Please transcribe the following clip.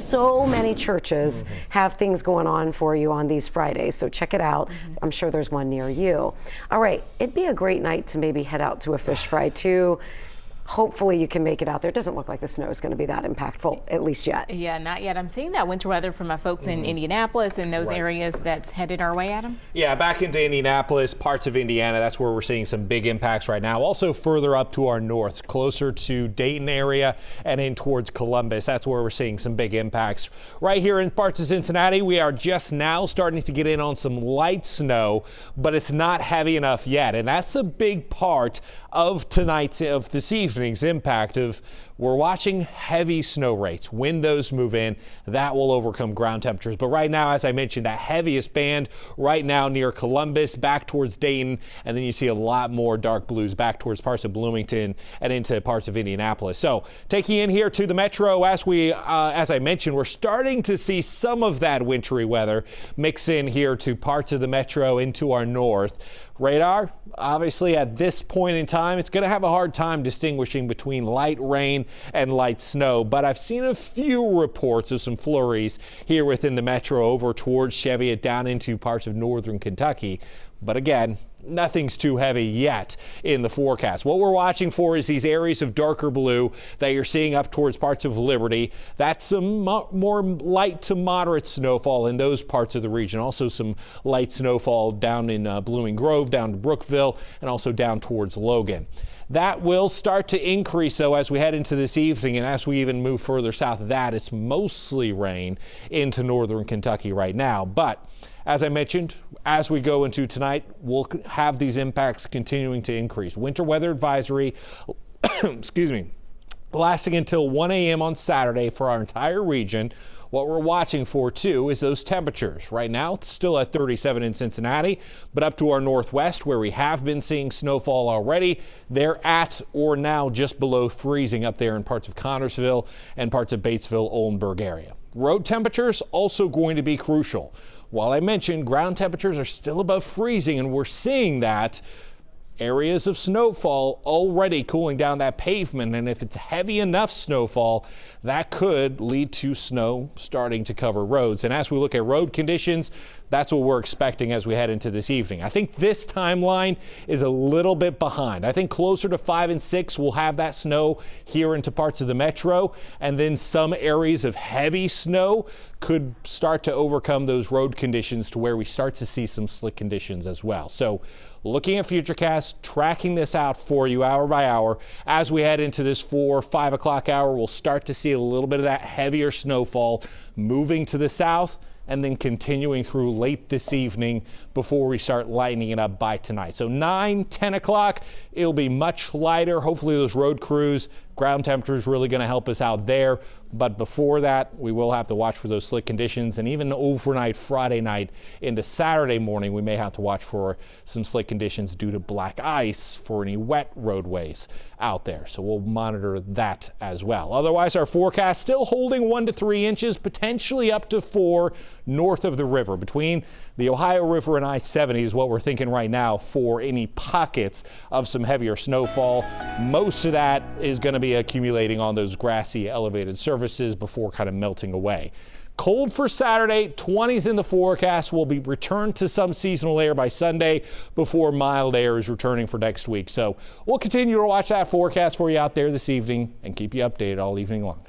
so many churches have things going on for you on these Fridays, so check it out. I'm sure there's one near you. All right, it'd be a great night to maybe head out to a fish fry too. Hopefully you can make it out there. It doesn't look like the snow is going to be that impactful, at least yet. Yeah, not yet. I'm seeing that winter weather from my folks in Indianapolis and those areas that's headed our way, Adam. Yeah, back into Indianapolis, parts of Indiana, that's where we're seeing some big impacts right now. Also further up to our north, closer to Dayton area and in towards Columbus, that's where we're seeing some big impacts. Right here in parts of Cincinnati, we are just now starting to get in on some light snow, but it's not heavy enough yet. And that's a big part of this evening's impact of we're watching heavy snow rates. When those move in, that will overcome ground temperatures. But right now, as I mentioned, that heaviest band right now near Columbus, back towards Dayton, and then you see a lot more dark blues back towards parts of Bloomington and into parts of Indianapolis. So taking in here to the metro, as I mentioned, we're starting to see some of that wintry weather mix in here to parts of the metro into our north. Radar, obviously at this point in time, it's going to have a hard time distinguishing between light rain and light snow, but I've seen a few reports of some flurries here within the metro over towards Cheviot down into parts of northern Kentucky. But again, nothing's too heavy yet in the forecast. What we're watching for is these areas of darker blue that you're seeing up towards parts of Liberty. That's some more light to moderate snowfall in those parts of the region. Also some light snowfall down in Blooming Grove, down to Brookville, and also down towards Logan. That will start to increase, though, as we head into this evening, and as we even move further south of that, it's mostly rain into northern Kentucky right now. But as I mentioned, as we go into tonight, we'll have these impacts continuing to increase. Winter weather advisory, excuse me, lasting until 1 a.m. on Saturday for our entire region. What we're watching for, too, is those temperatures. Right now, it's still at 37 in Cincinnati, but up to our northwest, where we have been seeing snowfall already, they're at or now just below freezing up there in parts of Connersville and parts of Batesville, Oldenburg area. Road temperatures also going to be crucial. While I mentioned ground temperatures are still above freezing, and we're seeing that, areas of snowfall already cooling down that pavement, and if it's heavy enough snowfall, that could lead to snow starting to cover roads. And as we look at road conditions, that's what we're expecting as we head into this evening. I think this timeline is a little bit behind. I think closer to 5 and 6 we'll have that snow here into parts of the metro, and then some areas of heavy snow could start to overcome those road conditions to where we start to see some slick conditions as well. So looking at Futurecast, tracking this out for you hour by hour. As we head into this 4 or 5 o'clock hour, we'll start to see a little bit of that heavier snowfall moving to the south and then continuing through late this evening before we start lightening it up by tonight. So 9, 10 o'clock, it'll be much lighter. Hopefully those road crews, ground temperatures really going to help us out there. But before that, we will have to watch for those slick conditions, and even overnight Friday night into Saturday morning, we may have to watch for some slick conditions due to black ice for any wet roadways out there. So we'll monitor that as well. Otherwise, our forecast still holding 1 to 3 inches, potentially up to 4 north of the river. Between the Ohio River and I-70 is what we're thinking right now for any pockets of some heavier snowfall. Most of that is going to be accumulating on those grassy elevated surfaces before kind of melting away. Cold for Saturday, 20s in the forecast. Will be returned to some seasonal air by Sunday before mild air is returning for next week. So we'll continue to watch that forecast for you out there this evening and keep you updated all evening long.